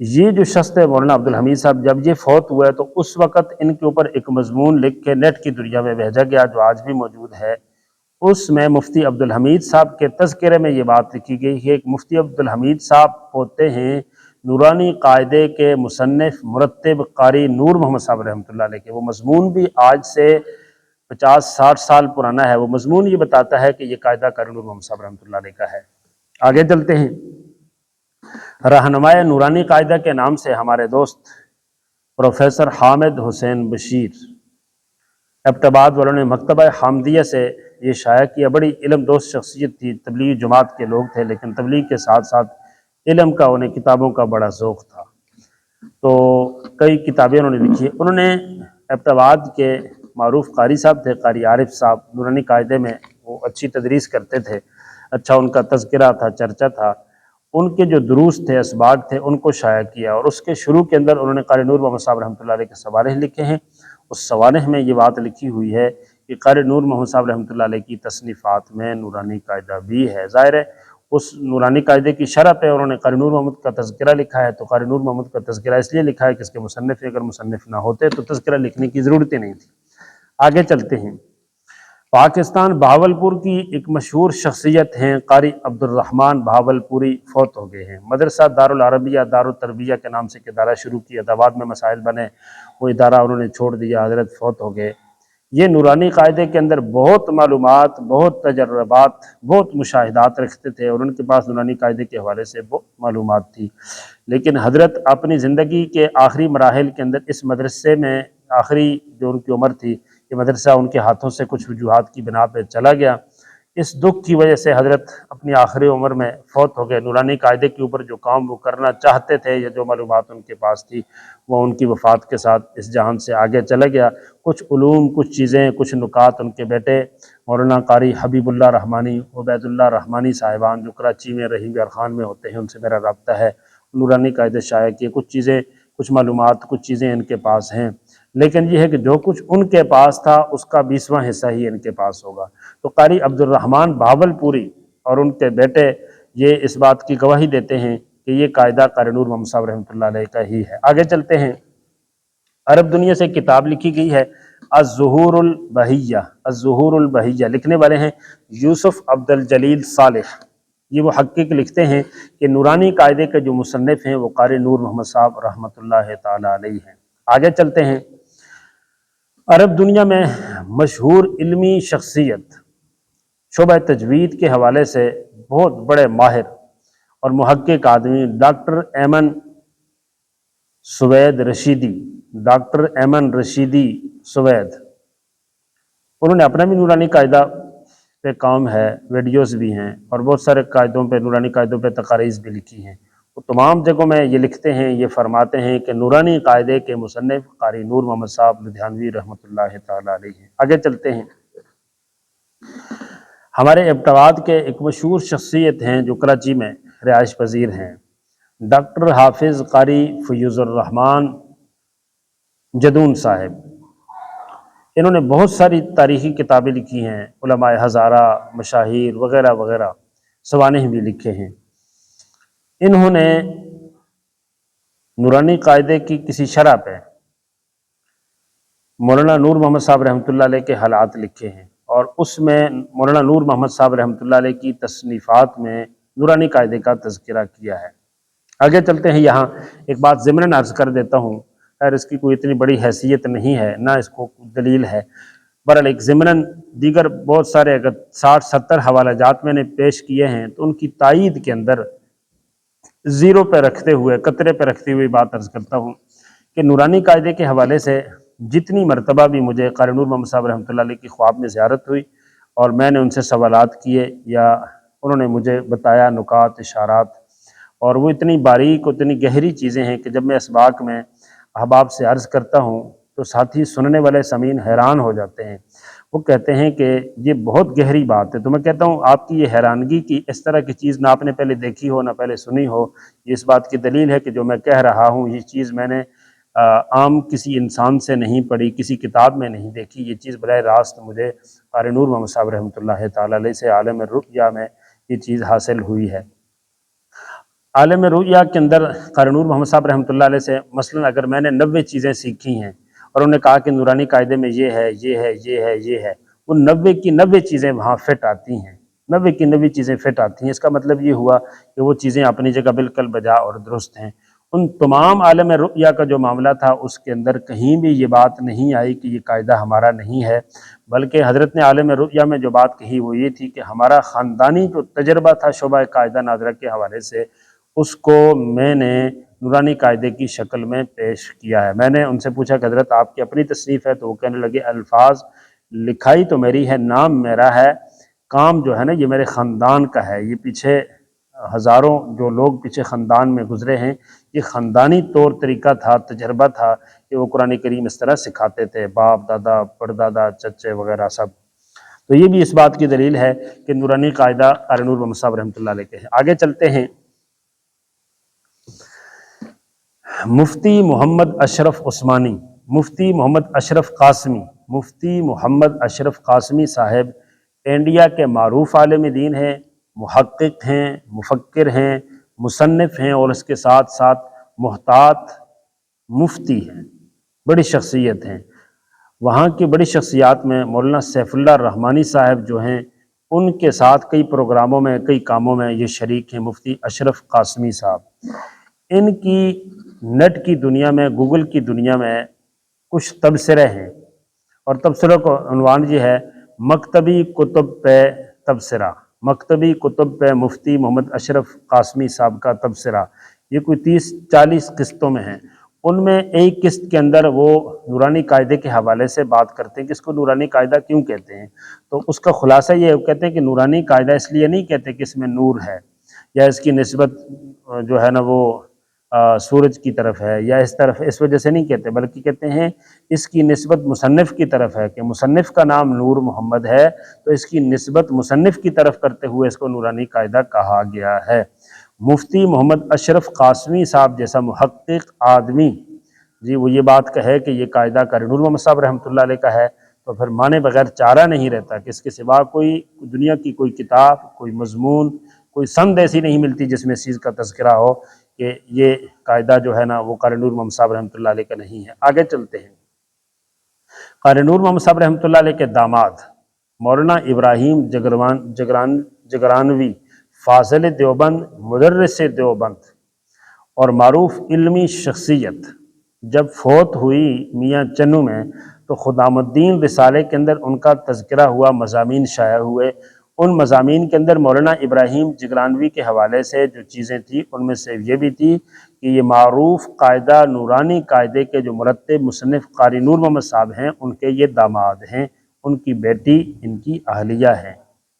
یہ جو شخص ہے مولانا عبدالحمید صاحب، جب یہ فوت ہوا ہے تو اس وقت ان کے اوپر ایک مضمون لکھ کے نیٹ کی دنیا میں بھیجا گیا جو آج بھی موجود ہے۔ اس میں مفتی عبدالحمید صاحب کے تذکرے میں یہ بات لکھی گئی ہے کہ مفتی عبدالحمید صاحب ہوتے ہیں نورانی قاعدے کے مصنف مرتب قاری نور محمد صاحب رحمۃ اللہ علیہ کے۔ وہ مضمون بھی آج سے 50-60 سال پرانا ہے۔ وہ مضمون یہ بتاتا ہے کہ یہ قاعدہ قاری نور محمد صاحب رحمۃ اللہ علیہ کا ہے۔ آگے چلتے ہیں۔ رہنمائے نورانی قاعدہ کے نام سے ہمارے دوست پروفیسر حامد حسین بشیر ابتباد والوں نے مکتبہ حامدیہ سے یہ شائع کیا۔ بڑی علم دوست شخصیت تھی، تبلیغی جماعت کے لوگ تھے، لیکن تبلیغ کے ساتھ ساتھ علم کا انہیں کتابوں کا بڑا ذوق تھا، تو کئی کتابیں انہوں نے لکھی۔ انہوں نے ابتباد کے معروف قاری صاحب تھے، قاری عارف صاحب، نورانی قاعدے میں وہ اچھی تدریس کرتے تھے، اچھا ان کا تذکرہ تھا، چرچا تھا۔ ان کے جو دروس تھے، اسباق تھے، ان کو شائع کیا، اور اس کے شروع کے اندر انہوں نے قاری نور محمد صاحب رحمۃ اللہ علیہ کے صوالح لکھے ہیں۔ اس صوالح میں یہ بات لکھی ہوئی ہے کہ قاری نور محمد صاحب رحمۃ اللہ علیہ کی تصنیفات میں نورانی قاعدہ بھی ہے۔ ظاہر ہے اس نورانی قاعدے کی شرح پہ انہوں نے قاری نور محمد کا تذکرہ لکھا ہے، تو قاری نور محمد کا تذکرہ اس لیے لکھا ہے کہ اس کے مصنف اگر مصنف نہ ہوتے تو تذکرہ لکھنے کی ضرورت ہی نہیں تھی۔ آگے چلتے ہیں۔ پاکستان بہاولپور کی ایک مشہور شخصیت ہیں قاری عبدالرحمن بہاولپوری، فوت ہو گئے ہیں۔ مدرسہ دارالعربیہ دارالتربیہ کے نام سے ایک ادارہ شروع کیا تھا، بعد میں مسائل بنے، وہ ادارہ انہوں نے چھوڑ دیا، حضرت فوت ہو گئے۔ یہ نورانی قاعدے کے اندر بہت معلومات، بہت تجربات، بہت مشاہدات رکھتے تھے، اور ان کے پاس نورانی قاعدے کے حوالے سے بہت معلومات تھی، لیکن حضرت اپنی زندگی کے آخری مراحل کے اندر اس مدرسے میں، آخری جو ان کی عمر تھی، یہ مدرسہ ان کے ہاتھوں سے کچھ وجوہات کی بنا پہ چلا گیا۔ اس دکھ کی وجہ سے حضرت اپنی آخری عمر میں فوت ہو گئے۔ نورانی قاعدے کے اوپر جو کام وہ کرنا چاہتے تھے یا جو معلومات ان کے پاس تھی، وہ ان کی وفات کے ساتھ اس جہان سے آگے چلا گیا۔ کچھ علوم، کچھ چیزیں، کچھ نکات ان کے بیٹے مولانا قاری حبیب اللہ رحمانی، عبید اللہ رحمانی صاحبان جو کراچی میں رحیم یار خان میں ہوتے ہیں، ان سے میرا رابطہ ہے، نورانی قاعدے شائع کیے۔ کچھ چیزیں، کچھ معلومات، کچھ چیزیں ان کے پاس ہیں، لیکن یہ ہے کہ جو کچھ ان کے پاس تھا اس کا 20واں حصہ ہی ان کے پاس ہوگا۔ تو قاری عبدالرحمن بہاولپوری اور ان کے بیٹے یہ اس بات کی گواہی دیتے ہیں کہ یہ قاعدہ قاری نور محمد صاحب رحمۃ اللہ علیہ کا ہی ہے۔ آگے چلتے ہیں۔ عرب دنیا سے کتاب لکھی گئی ہے الظہور البہیہ، الظہور البہیہ، لکھنے والے ہیں یوسف عبد الجلیل صالح۔ یہ وہ محقق لکھتے ہیں کہ نورانی قاعدے کے جو مصنف ہیں وہ قاری نور محمد صاحب رحمۃ اللہ تعالی علیہ ہیں۔ آگے چلتے ہیں۔ عرب دنیا میں مشہور علمی شخصیت، شعبہ تجوید کے حوالے سے بہت بڑے ماہر اور محقق آدمی ڈاکٹر ایمن سوید رشیدی، ڈاکٹر ایمن رشیدی سوید، انہوں نے اپنا بھی نورانی قاعدہ پہ کام ہے، ویڈیوز بھی ہیں، اور بہت سارے قاعدوں پہ، نورانی قاعدوں پہ تقاریض بھی لکھی ہیں۔ وہ تمام جگہوں میں یہ لکھتے ہیں، یہ فرماتے ہیں کہ نورانی قاعدے کے مصنف قاری نور محمد صاحب لدھیانوی رحمۃ اللہ تعالی علیہ ہیں۔ آگے چلتے ہیں۔ ہمارے ابتباد کے ایک مشہور شخصیت ہیں جو کراچی میں رہائش پذیر ہیں، ڈاکٹر حافظ قاری فیوض الرحمان جدون صاحب۔ انہوں نے بہت ساری تاریخی کتابیں لکھی ہیں، علماء ہزارہ، مشاہیر وغیرہ وغیرہ، سوانح بھی لکھے ہیں۔ انہوں نے نورانی قاعدے کی کسی شرح پہ مولانا نور محمد صاحب رحمۃ اللہ علیہ کے حالات لکھے ہیں، اور اس میں مولانا نور محمد صاحب رحمۃ اللہ علیہ کی تصنیفات میں نورانی قاعدے کا تذکرہ کیا ہے۔ آگے چلتے ہیں۔ یہاں ایک بات ضمناً عرض کر دیتا ہوں، خیر اس کی کوئی اتنی بڑی حیثیت نہیں ہے، نہ اس کو دلیل ہے، بہرحال ایک ضمناً دیگر بہت سارے اگر 60-70 حوالہ جات میں نے پیش کیے ہیں تو ان کی تائید کے اندر زیرو پہ رکھتے ہوئے، قطرے پہ رکھتے ہوئے بات عرض کرتا ہوں کہ نورانی قاعدے کے حوالے سے جتنی مرتبہ بھی مجھے قاری نور محمد صاحب رحمۃ اللہ علیہ کی خواب میں زیارت ہوئی اور میں نے ان سے سوالات کیے یا انہوں نے مجھے بتایا نکات، اشارات، اور وہ اتنی باریک، اتنی گہری چیزیں ہیں کہ جب میں اسباق میں احباب سے عرض کرتا ہوں تو ساتھی سننے والے سامعین حیران ہو جاتے ہیں۔ وہ کہتے ہیں کہ یہ بہت گہری بات ہے، تو میں کہتا ہوں آپ کی یہ حیرانگی کی اس طرح کی چیز نہ آپ نے پہلے دیکھی ہو، نہ پہلے سنی ہو، یہ اس بات کی دلیل ہے کہ جو میں کہہ رہا ہوں یہ چیز میں نے عام کسی انسان سے نہیں پڑھی، کسی کتاب میں نہیں دیکھی، یہ چیز براہ راست مجھے قاری نور محمد صاحب رحمۃ اللہ تعالی علیہ سے عالم الرؤیا میں یہ چیز حاصل ہوئی ہے۔ عالم رؤیا کے اندر قاری نور محمد صاحب رحمۃ اللہ علیہ سے مثلاً اگر میں نے 90 چیزیں سیکھی ہیں اور انہوں نے کہا کہ نورانی قاعدے میں یہ ہے یہ ہے یہ ہے یہ ہے، وہ 90 کی 90 چیزیں وہاں فٹ آتی ہیں، 90 کی 90 چیزیں فٹ آتی ہیں۔ اس کا مطلب یہ ہوا کہ وہ چیزیں اپنی جگہ بالکل بجا اور درست ہیں۔ ان تمام عالم رؤیا کا جو معاملہ تھا اس کے اندر کہیں بھی یہ بات نہیں آئی کہ یہ قاعدہ ہمارا نہیں ہے، بلکہ حضرت نے عالم رؤیا میں جو بات کہی وہ یہ تھی کہ ہمارا خاندانی جو تجربہ تھا شعبہ قاعدہ نادرہ کے حوالے سے، اس کو میں نے نورانی قاعدے کی شکل میں پیش کیا ہے۔ میں نے ان سے پوچھا کہ حضرت آپ کی اپنی تصنیف ہے؟ تو وہ کہنے لگے الفاظ لکھائی تو میری ہے، نام میرا ہے، کام جو ہے نا یہ میرے خاندان کا ہے، یہ پیچھے ہزاروں جو لوگ پیچھے خاندان میں گزرے ہیں، یہ خاندانی طور طریقہ تھا، تجربہ تھا کہ وہ قرآن کریم اس طرح سکھاتے تھے، باپ دادا پردادا چچے وغیرہ سب۔ تو یہ بھی اس بات کی دلیل ہے کہ نورانی قاعدہ قاری نور محمد صاحب رحمۃ اللہ علیہ کے ہیں۔ آگے چلتے ہیں۔ مفتی محمد اشرف عثمانی، مفتی محمد اشرف قاسمی، مفتی محمد اشرف قاسمی صاحب انڈیا کے معروف عالم دین ہیں، محقق ہیں، مفکر ہیں، مصنف ہیں اور اس کے ساتھ ساتھ محتاط مفتی ہیں، بڑی شخصیت ہیں۔ وہاں کی بڑی شخصیات میں مولانا سیف اللہ رحمانی صاحب جو ہیں، ان کے ساتھ کئی پروگراموں میں کئی کاموں میں یہ شریک ہیں، مفتی اشرف قاسمی صاحب۔ ان کی نیٹ کی دنیا میں، گوگل کی دنیا میں کچھ تبصرے ہیں، اور تبصروں کا عنوان یہ ہے مکتبی کتب پہ تبصرہ، مکتبی کتب پہ مفتی محمد اشرف قاسمی صاحب کا تبصرہ۔ یہ کوئی 30-40 قسطوں میں ہیں۔ ان میں ایک قسط کے اندر وہ نورانی قاعدے کے حوالے سے بات کرتے ہیں کہ اس کو نورانی قاعدہ کیوں کہتے ہیں۔ تو اس کا خلاصہ یہ کہتے ہیں کہ نورانی قاعدہ اس لیے نہیں کہتے کہ اس میں نور ہے، یا اس کی نسبت جو ہے نا وہ سورج کی طرف ہے یا اس طرف، اس وجہ سے نہیں کہتے، بلکہ کہتے ہیں اس کی نسبت مصنف کی طرف ہے کہ مصنف کا نام نور محمد ہے، تو اس کی نسبت مصنف کی طرف کرتے ہوئے اس کو نورانی قاعدہ کہا گیا ہے۔ مفتی محمد اشرف قاسمی صاحب جیسا محقق آدمی جی وہ یہ بات کہے کہ یہ قاعدہ قاری نور محمد صاحب رحمۃ اللہ علیہ کا ہے، تو پھر مانے بغیر چارہ نہیں رہتا کہ اس کے سوا کوئی دنیا کی کوئی کتاب، کوئی مضمون، کوئی سند ایسی نہیں ملتی جس میں اس چیز کا تذکرہ ہو کہ یہ قاعدہ جو ہے نا وہ قاری نور محمد صاحب رحمۃ اللہ علیہ کا نہیں ہے۔ آگے چلتے ہیں۔ قاری نور محمد صاحب رحمۃ اللہ علیہ کے داماد مولانا ابراہیم جگرانوی، فاضل دیوبند، مدرس دیوبند اور معروف علمی شخصیت، جب فوت ہوئی میاں چنو میں تو خدام الدین رسالے کے اندر ان کا تذکرہ ہوا، مضامین شائع ہوئے۔ ان مضامین کے اندر مولانا ابراہیم جگرانوی کے حوالے سے جو چیزیں تھیں ان میں سے یہ بھی تھی کہ یہ معروف قاعدہ نورانی قاعدے کے جو مرتب مصنف قاری نور محمد صاحب ہیں ان کے یہ داماد ہیں، ان کی بیٹی ان کی اہلیہ ہیں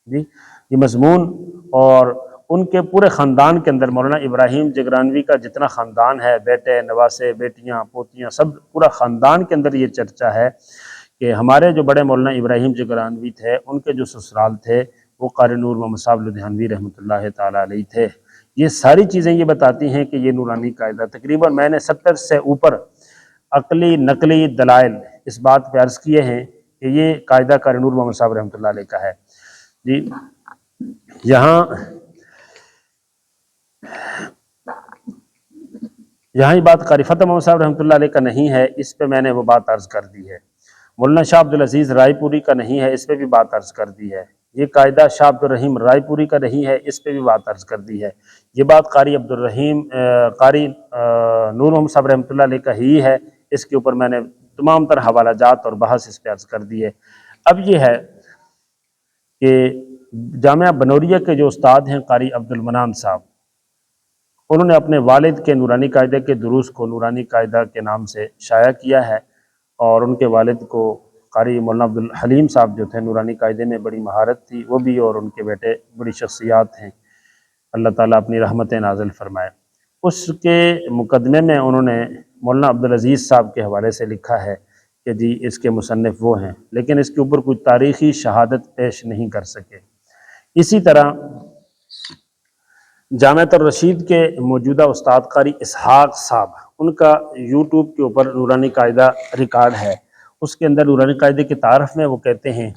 جی۔ یہ مضمون اور ان کے پورے خاندان کے اندر مولانا ابراہیم جگرانوی کا جتنا خاندان ہے، بیٹے نواسے بیٹیاں پوتیاں سب، پورا خاندان کے اندر یہ چرچا ہے کہ ہمارے جو بڑے مولانا ابراہیم جگرانوی تھے ان کے جو سسرال تھے وہ قاری نور محمد صاحب لدھیانوی رحمۃ اللہ تعالیٰ علیہ تھے۔ یہ ساری چیزیں یہ بتاتی ہیں کہ یہ نورانی قاعدہ، تقریباً میں نے 70 سے اوپر عقلی نقلی دلائل اس بات پہ عرض کیے ہیں کہ یہ قاعدہ قاری نور محمد صاحب رحمۃ اللہ علیہ کا ہے جی۔ یہاں یہ بات قاری فتح محمد صاحب رحمۃ اللہ علیہ کا نہیں ہے، اس پہ میں نے وہ بات عرض کر دی ہے۔ مولانا شاہ عبد العزیز رائے پوری کا نہیں ہے، اس پہ بھی بات عرض کر دی ہے۔ یہ قاعدہ شاہ عبد الرحیم رائے پوری کا نہیں ہے، اس پہ بھی بات عرض کر دی ہے۔ یہ بات قاری قاری نور محمد صاحب رحمۃ اللہ علیہ کا ہی ہے، اس کے اوپر میں نے تمام تر حوالہ جات اور بحث اس پہ عرض کر دی ہے۔ اب یہ ہے کہ جامعہ بنوریہ کے جو استاد ہیں قاری عبد المنان صاحب، انہوں نے اپنے والد کے نورانی قاعدے کے دروس کو نورانی قاعدہ کے نام سے شائع کیا ہے، اور ان کے والد کو قاری مولانا عبد الحلیم صاحب جو تھے نورانی قاعدے میں بڑی مہارت تھی وہ بھی، اور ان کے بیٹے بڑی شخصیات ہیں، اللہ تعالیٰ اپنی رحمتیں نازل فرمائے۔ اس کے مقدمے میں انہوں نے مولانا عبد العزیز صاحب کے حوالے سے لکھا ہے کہ جی اس کے مصنف وہ ہیں، لیکن اس کے اوپر کوئی تاریخی شہادت پیش نہیں کر سکے۔ اسی طرح جامعۃ الرشید کے موجودہ استاد قاری اسحاق صاحب، ان کا یوٹیوب کے اوپر نورانی قاعدہ ریکارڈ ہے، اس کے اندر نورانی قاعدے کے تعارف میں وہ کہتے ہیں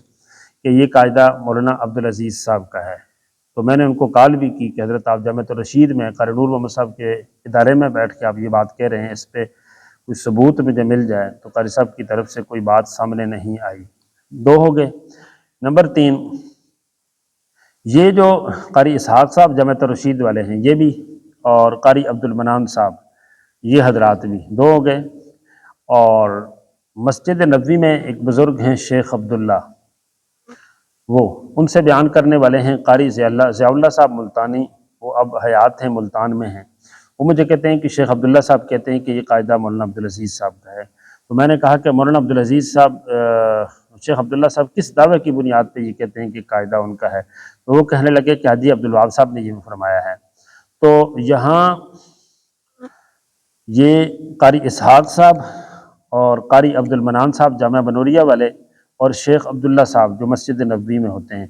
کہ یہ قاعدہ مولانا عبد العزیز صاحب کا ہے۔ تو میں نے ان کو کال بھی کی کہ حضرت آپ جامعۃ الرشید میں قاری نور محمد صاحب کے ادارے میں بیٹھ کے آپ یہ بات کہہ رہے ہیں، اس پہ کوئی ثبوت مجھے مل جائے، تو قاری صاحب کی طرف سے کوئی بات سامنے نہیں آئی۔ دو ہو گئے۔ نمبر 3، یہ جو قاری اسحاق صاحب جامعۃ الرشید والے ہیں یہ بھی، اور قاری عبد المنان صاحب، یہ حضرات بھی دو ہو گئے۔ اور مسجد نبوی میں ایک بزرگ ہیں شیخ عبداللہ، وہ ان سے بیان کرنے والے ہیں قاری ضیاء اللہ صاحب ملتانی، وہ اب حیات ہیں، ملتان میں ہیں۔ وہ مجھے کہتے ہیں کہ شیخ عبداللہ صاحب کہتے ہیں کہ یہ قاعدہ مولانا عبدالعزیز صاحب کا ہے۔ تو میں نے کہا کہ مولانا عبدالعزیز صاحب، شیخ عبداللہ صاحب کس دعوے کی بنیاد پہ یہ کہتے ہیں کہ قاعدہ ان کا ہے؟ تو وہ کہنے لگے کہ حاجی عبدالوہاب صاحب نے یہ فرمایا ہے۔ تو یہاں یہ قاری اسحاق صاحب اور قاری عبد المنان صاحب جامعہ بنوریہ والے، اور شیخ عبداللہ صاحب جو مسجد نبوی میں ہوتے ہیں،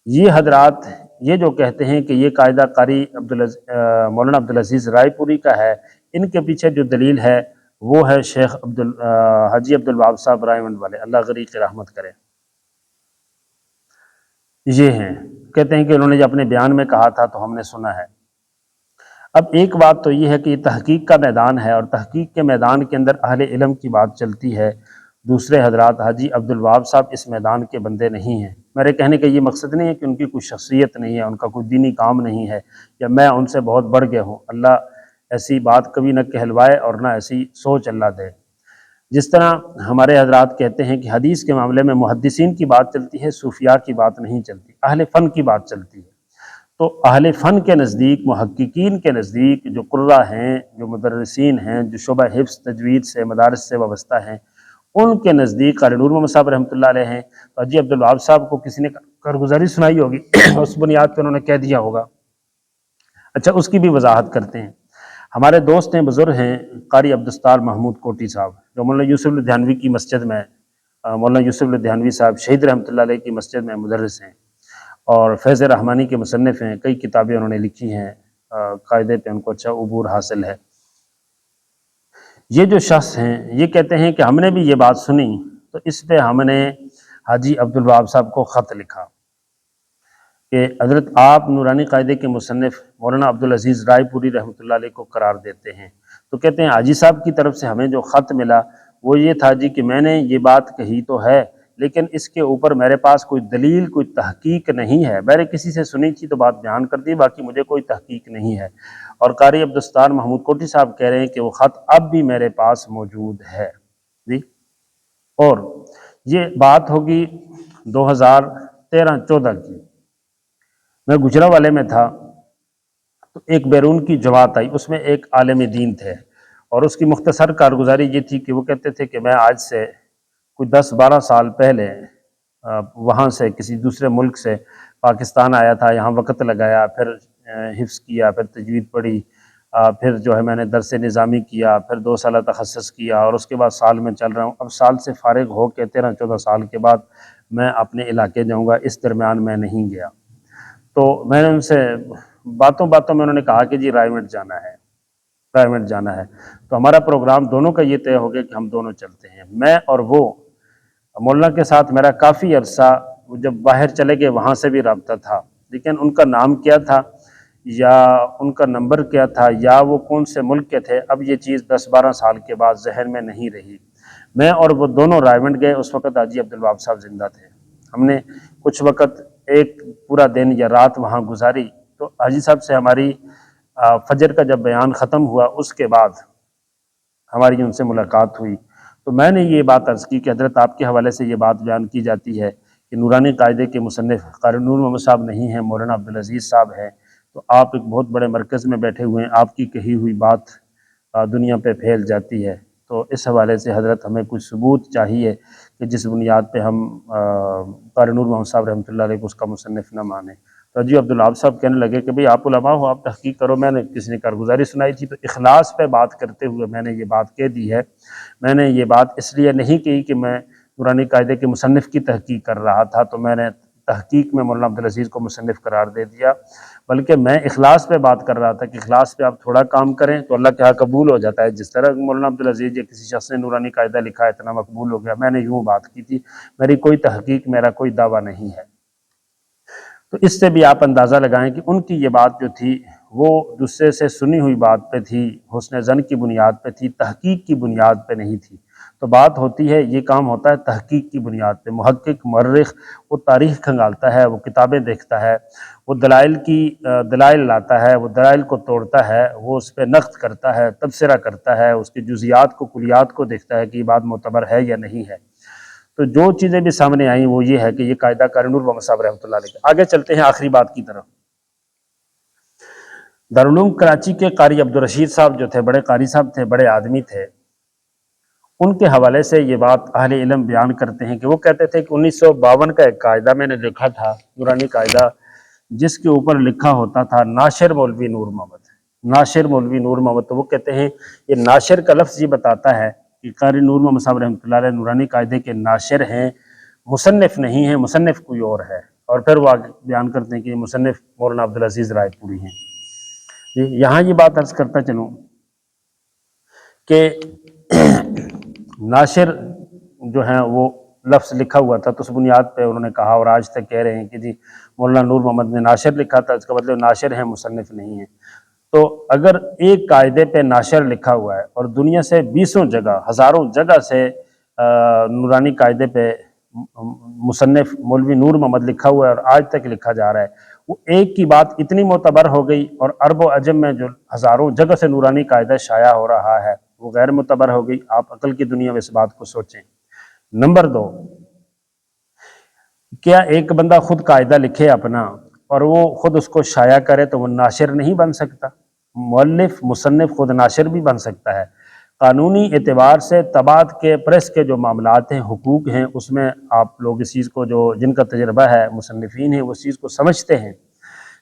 یہ حضرات یہ جو کہتے ہیں کہ یہ قاعدہ قاری مولانا عبدالعزیز رائے پوری کا ہے، ان کے پیچھے جو دلیل ہے وہ ہے شیخ حاجی عبدالوہاب صاحب رائے والے، اللہ غریق رحمت کرے۔ یہ ہیں، کہتے ہیں کہ انہوں نے جو اپنے بیان میں کہا تھا تو ہم نے سنا ہے۔ اب ایک بات تو یہ ہے کہ یہ تحقیق کا میدان ہے، اور تحقیق کے میدان کے اندر اہل علم کی بات چلتی ہے، دوسرے حضرات حاجی عبدالوہاب صاحب اس میدان کے بندے نہیں ہیں۔ میرے کہنے کا یہ مقصد نہیں ہے کہ ان کی کوئی شخصیت نہیں ہے، ان کا کوئی دینی کام نہیں ہے، یا میں ان سے بہت بڑھ گیا ہوں، اللہ ایسی بات کبھی نہ کہلوائے اور نہ ایسی سوچ اللہ دے۔ جس طرح ہمارے حضرات کہتے ہیں کہ حدیث کے معاملے میں محدثین کی بات چلتی ہے، صوفیاء کی بات نہیں چلتی، اہل فن کی بات چلتی ہے۔ تو اہل فن کے نزدیک، محققین کے نزدیک، جو قراء ہیں، جو مدرسین ہیں، جو شعبہ حفظ تجوید سے، مدارس سے وابستہ ہیں، ان کے نزدیک قاری نور محمد صاحب رحمۃ اللہ علیہ ہیں۔ تو حاجی عبدالوہاب صاحب کو کسی نے کارگزاری سنائی ہوگی، اس بنیاد پہ انہوں نے کہہ دیا ہوگا۔ اچھا، اس کی بھی وضاحت کرتے ہیں۔ ہمارے دوست ہیں، بزرگ ہیں، قاری عبدالستار محمود کوٹی صاحب، جو مولانا یوسف لدھیانوی کی مسجد میں، مولانا یوسف لدھیانوی صاحب شہید رحمۃ اللہ علیہ کی مسجد میں مدرس ہیں، اور فیض رحمانی کے مصنف ہیں، کئی کتابیں انہوں نے لکھی ہیں، قاعدے پہ ان کو اچھا عبور حاصل ہے۔ یہ جو شخص ہیں یہ کہتے ہیں کہ ہم نے بھی یہ بات سنی، تو اس پہ ہم نے حاجی عبدالوہاب صاحب کو خط لکھا کہ حضرت آپ نورانی قاعدے کے مصنف مولانا عبدالعزیز رائے پوری رحمۃ اللہ علیہ کو قرار دیتے ہیں۔ تو کہتے ہیں حاجی صاحب کی طرف سے ہمیں جو خط ملا وہ یہ تھا جی کہ میں نے یہ بات کہی تو ہے، لیکن اس کے اوپر میرے پاس کوئی دلیل، کوئی تحقیق نہیں ہے، میں نے کسی سے سنی تھی تو بات بیان کر دی، باقی مجھے کوئی تحقیق نہیں ہے۔ اور قاری عبدالستار محمود کوٹی صاحب کہہ رہے ہیں کہ وہ خط اب بھی میرے پاس موجود ہے جی۔ اور یہ بات ہوگی 2013-14 کی، میں گجرا والے میں تھا، تو ایک بیرون کی جماعت آئی، اس میں ایک عالم دین تھے، اور اس کی مختصر کارگزاری یہ تھی کہ وہ کہتے تھے کہ میں آج سے کوئی 10-12 سال پہلے وہاں سے کسی دوسرے ملک سے پاکستان آیا تھا، یہاں وقت لگایا، پھر حفظ کیا، پھر تجوید پڑھی، پھر جو ہے میں نے درس نظامی کیا، پھر 2 سالہ تخصص کیا، اور اس کے بعد سال میں چل رہا ہوں۔ اب سال سے فارغ ہو کے 13-14 سال کے بعد میں اپنے علاقے جاؤں گا، اس درمیان میں نہیں گیا۔ تو میں نے ان سے باتوں میں انہوں نے کہا کہ جی رائے جانا ہے۔ تو ہمارا پروگرام دونوں کا یہ طے ہو گیا کہ ہم دونوں چلتے ہیں۔ میں اور وہ، مولانا کے ساتھ میرا کافی عرصہ، جب باہر چلے گئے وہاں سے بھی رابطہ تھا، لیکن ان کا نام کیا تھا یا ان کا نمبر کیا تھا یا وہ کون سے ملک کے تھے، اب یہ چیز 10-12 سال کے بعد ذہن میں نہیں رہی۔ میں اور وہ دونوں رائے گئے، اس وقت حاجی عبدالوہاب صاحب زندہ تھے۔ ہم نے کچھ وقت، ایک پورا دن یا رات وہاں گزاری۔ تو حاجی صاحب سے ہماری فجر کا جب بیان ختم ہوا اس کے بعد ہماری ان سے ملاقات ہوئی، تو میں نے یہ بات عرض کی کہ حضرت آپ کے حوالے سے یہ بات بیان کی جاتی ہے کہ نورانی قاعدے کے مصنف قاری نور محمد صاحب نہیں ہیں، مولانا عبدالعزیز صاحب ہیں، تو آپ ایک بہت بڑے مرکز میں بیٹھے ہوئے ہیں، آپ کی کہی ہوئی بات دنیا پہ پھیل جاتی ہے، تو اس حوالے سے حضرت ہمیں کچھ ثبوت چاہیے کہ جس بنیاد پہ ہم قاری نور محمد صاحب رحمۃ اللہ علیہ کو اس کا مصنف نہ مانیں۔ تو حاجی عبدالوہاب صاحب کہنے لگے کہ بھئی آپ علماء ہو، آپ تحقیق کرو، میں نے کسی نے کارگزاری سنائی تھی، تو اخلاص پہ بات کرتے ہوئے میں نے یہ بات کہہ دی ہے۔ میں نے یہ بات اس لیے نہیں کہی کہ میں نورانی قاعدے کے مصنف کی تحقیق کر رہا تھا تو میں نے تحقیق میں مولانا عبدالعزیز کو مصنف قرار دے دیا، بلکہ میں اخلاص پہ بات کر رہا تھا کہ اخلاص پہ آپ تھوڑا کام کریں تو اللہ کے ہاں قبول ہو جاتا ہے۔ جس طرح مولانا عبدالعزیز یا کسی شخص نے نورانی قاعدہ لکھا ہے اتنا مقبول ہو گیا، میں نے یوں بات کی تھی، میری کوئی تحقیق، میرا کوئی دعویٰ نہیں ہے۔ تو اس سے بھی آپ اندازہ لگائیں کہ ان کی یہ بات جو تھی وہ دوسرے سے سنی ہوئی بات پہ تھی، حسن ظن کی بنیاد پہ تھی، تحقیق کی بنیاد پہ نہیں تھی۔ تو بات ہوتی ہے، یہ کام ہوتا ہے تحقیق کی بنیاد پہ۔ محقق، مورخ، وہ تاریخ کھنگالتا ہے، وہ کتابیں دیکھتا ہے، وہ دلائل لاتا ہے، وہ دلائل کو توڑتا ہے، وہ اس پہ نقد کرتا ہے، تبصرہ کرتا ہے، اس کی جزیات کو، کلیات کو دیکھتا ہے کہ یہ بات معتبر ہے یا نہیں ہے۔ تو جو چیزیں بھی سامنے آئیں وہ یہ ہے کہ یہ قاعدہ قاری نور محمد صاحب رحمۃ اللہ علیہ۔ آگے چلتے ہیں آخری بات کی طرف۔ دارالعلوم کراچی کے قاری عبدالرشید صاحب جو تھے، بڑے قاری صاحب تھے، بڑے آدمی تھے، ان کے حوالے سے یہ بات اہل علم بیان کرتے ہیں کہ وہ کہتے تھے کہ 1952 کا ایک قاعدہ میں نے دیکھا تھا، نورانی قاعدہ، جس کے اوپر لکھا ہوتا تھا ناشر مولوی نور محمد، ناشر مولوی نور محمد۔ تو وہ کہتے ہیں یہ ناشر کا لفظ یہ بتاتا ہے کہ قاری نور محمد صاحب رحمۃ اللہ علیہ نورانی قاعدے کے ناشر ہیں، مصنف نہیں ہیں، مصنف کوئی اور ہے۔ اور پھر وہ آگے بیان کرتے ہیں کہ مصنف مولانا عبدالعزیز رائے پوری ہیں۔ یہاں یہ بات عرض کرتا چلوں کہ ناشر جو ہیں وہ لفظ لکھا ہوا تھا، تو اس بنیاد پہ انہوں نے کہا، اور آج تک کہہ رہے ہیں کہ جی مولانا نور محمد نے ناشر لکھا تھا، اس کا مطلب ناشر ہیں، مصنف نہیں ہیں۔ تو اگر ایک قاعدے پہ ناشر لکھا ہوا ہے اور دنیا سے 20 جگہ، ہزاروں جگہ سے نورانی قاعدے پہ مصنف مولوی نور محمد لکھا ہوا ہے اور آج تک لکھا جا رہا ہے، وہ ایک کی بات اتنی معتبر ہو گئی، اور عرب و عجم میں جو ہزاروں جگہ سے نورانی قاعدہ شائع ہو رہا ہے وہ غیر معتبر ہو گئی۔ آپ عقل کی دنیا میں اس بات کو سوچیں۔ نمبر 2، کیا ایک بندہ خود قاعدہ لکھے اپنا اور وہ خود اس کو شائع کرے تو وہ ناشر نہیں بن سکتا؟ مؤلف، مصنف خود ناشر بھی بن سکتا ہے۔ قانونی اعتبار سے طباعت کے، پریس کے جو معاملات ہیں، حقوق ہیں، اس میں آپ لوگ اس چیز کو، جو جن کا تجربہ ہے، مصنفین ہیں، وہ اس چیز کو سمجھتے ہیں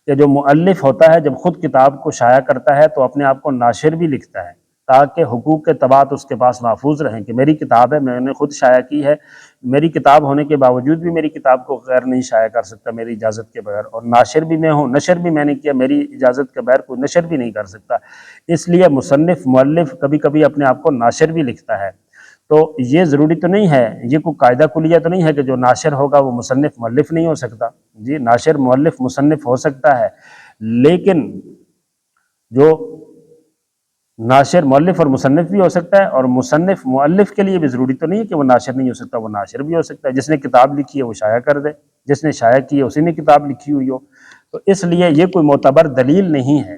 کہ جو مؤلف ہوتا ہے جب خود کتاب کو شائع کرتا ہے تو اپنے آپ کو ناشر بھی لکھتا ہے، تاکہ حقوق کے طباعت اس کے پاس محفوظ رہیں کہ میری کتاب ہے، میں نے خود شائع کی ہے، میری کتاب ہونے کے باوجود بھی میری کتاب کو غیر نہیں شائع کر سکتا میری اجازت کے بغیر، اور ناشر بھی میں ہوں، نشر بھی میں نے کیا، میری اجازت کے بغیر کوئی نشر بھی نہیں کر سکتا۔ اس لیے مصنف، مؤلف کبھی کبھی اپنے آپ کو ناشر بھی لکھتا ہے۔ تو یہ ضروری تو نہیں ہے، یہ کوئی قاعدہ کلیہ تو نہیں ہے کہ جو ناشر ہوگا وہ مصنف مؤلف نہیں ہو سکتا۔ جی، ناشر مؤلف مصنف ہو سکتا ہے، لیکن جو ناشر مؤلف اور مصنف بھی ہو سکتا ہے، اور مصنف مؤلف کے لیے بھی ضروری تو نہیں ہے کہ وہ ناشر نہیں ہو سکتا، وہ ناشر بھی ہو سکتا ہے۔ جس نے کتاب لکھی ہے وہ شائع کر دے، جس نے شائع کی ہے اسی نے کتاب لکھی ہوئی ہو۔ تو اس لیے یہ کوئی معتبر دلیل نہیں ہے،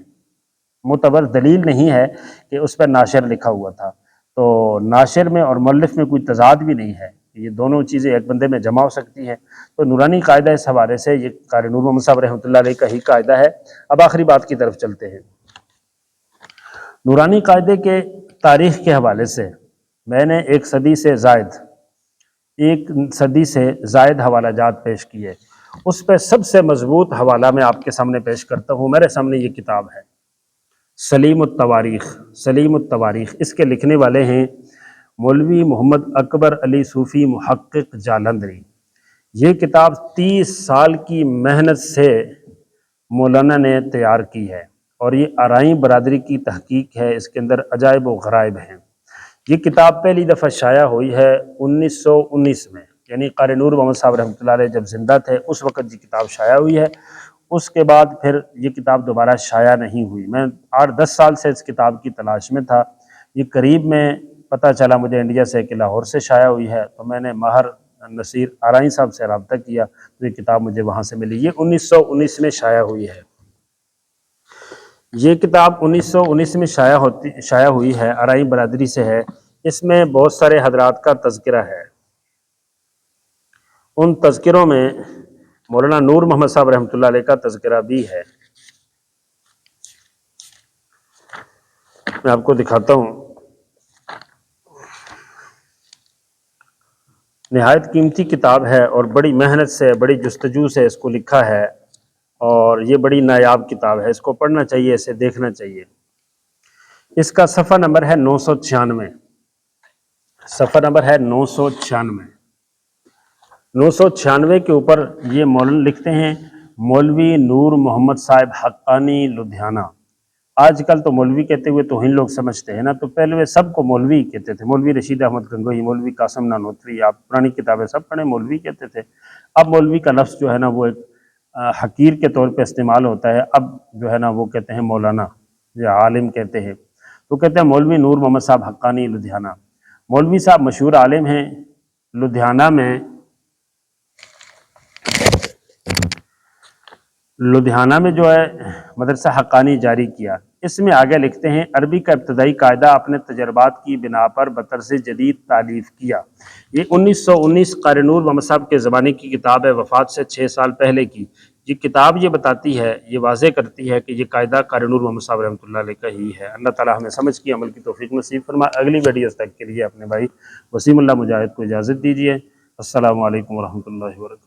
معتبر دلیل نہیں ہے کہ اس پر ناشر لکھا ہوا تھا۔ تو ناشر میں اور مؤلف میں کوئی تضاد بھی نہیں ہے، یہ دونوں چیزیں ایک بندے میں جمع ہو سکتی ہیں۔ تو نورانی قاعدہ اس حوالے سے یہ قاری نور محمد صاحب رحمۃ اللہ علیہ کا ہی قاعدہ ہے۔ اب آخری بات کی طرف چلتے ہیں۔ نورانی قاعدے کے تاریخ کے حوالے سے میں نے ایک صدی سے زائد حوالہ جات پیش کیے، اس پہ سب سے مضبوط حوالہ میں آپ کے سامنے پیش کرتا ہوں۔ میرے سامنے یہ کتاب ہے، سلیم التواریخ۔ سلیم التواریخ، اس کے لکھنے والے ہیں مولوی محمد اکبر علی صوفی محقق جالندھری۔ یہ کتاب 30 سال کی محنت سے مولانا نے تیار کی ہے، اور یہ آرائیں برادری کی تحقیق ہے، اس کے اندر عجائب و غرائب ہیں۔ یہ کتاب پہلی دفعہ شائع ہوئی ہے 1919 میں، یعنی قاری نور محمد صاحب رحمۃ اللہ علیہ جب زندہ تھے اس وقت یہ کتاب شائع ہوئی ہے۔ اس کے بعد پھر یہ کتاب دوبارہ شائع نہیں ہوئی۔ میں 8-10 سال سے اس کتاب کی تلاش میں تھا۔ یہ قریب میں پتہ چلا مجھے انڈیا سے کہ لاہور سے شائع ہوئی ہے، تو میں نے ماہر نصیر آرائیں صاحب سے رابطہ کیا تو یہ کتاب مجھے وہاں سے ملی۔ یہ 1919 میں شائع ہوئی ہے۔ یہ کتاب 1919 میں شائع ہوئی ہے، آرائیں برادری سے ہے۔ اس میں بہت سارے حضرات کا تذکرہ ہے۔ ان تذکروں میں مولانا نور محمد صاحب رحمۃ اللہ علیہ کا تذکرہ بھی ہے۔ میں آپ کو دکھاتا ہوں۔ نہایت قیمتی کتاب ہے اور بڑی محنت سے، بڑی جستجو سے اس کو لکھا ہے، اور یہ بڑی نایاب کتاب ہے، اس کو پڑھنا چاہیے، اسے دیکھنا چاہیے۔ اس کا صفحہ نمبر ہے 996، صفحہ نمبر ہے 996۔ 996 کے اوپر یہ مولانا لکھتے ہیں، مولوی نور محمد صاحب حقانی لدھیانہ۔ آج کل تو مولوی کہتے ہوئے توہین لوگ سمجھتے ہیں نا، تو پہلے وہ سب کو مولوی کہتے تھے، مولوی رشید احمد گنگوہی، مولوی قاسم نانوتوی، آپ پرانی کتابیں سب پڑھیں، مولوی کہتے تھے۔ اب مولوی کا لفظ جو ہے نا وہ ایک حقیر کے طور پہ استعمال ہوتا ہے، اب جو ہے نا وہ کہتے ہیں مولانا یا عالم کہتے ہیں۔ تو کہتے ہیں مولوی نور محمد صاحب حقانی لدھیانہ، مولوی صاحب مشہور عالم ہیں، لدھیانہ میں جو ہے مدرسہ حقانی جاری کیا۔ اس میں آگے لکھتے ہیں عربی کا ابتدائی قاعدہ اپنے تجربات کی بنا پر بطرز جدید تالیف کیا۔ یہ 1919 قاری نور محمد صاحب کے زمانے کی کتاب ہے، وفات سے 6 سال پہلے کی۔ یہ کتاب یہ بتاتی ہے، یہ واضح کرتی ہے کہ یہ قاعدہ قاری نور محمد صاحب رحمۃ اللہ علیہ کا ہی ہے۔ اللہ تعالیٰ ہمیں سمجھ کی عمل کی توفیق نصیب فرمائے۔ اگلی ویڈیوز تک کے لیے اپنے بھائی وسیم اللہ مجاہد کو اجازت دیجیے۔ السلام علیکم ورحمۃ اللہ وبرکاتہ۔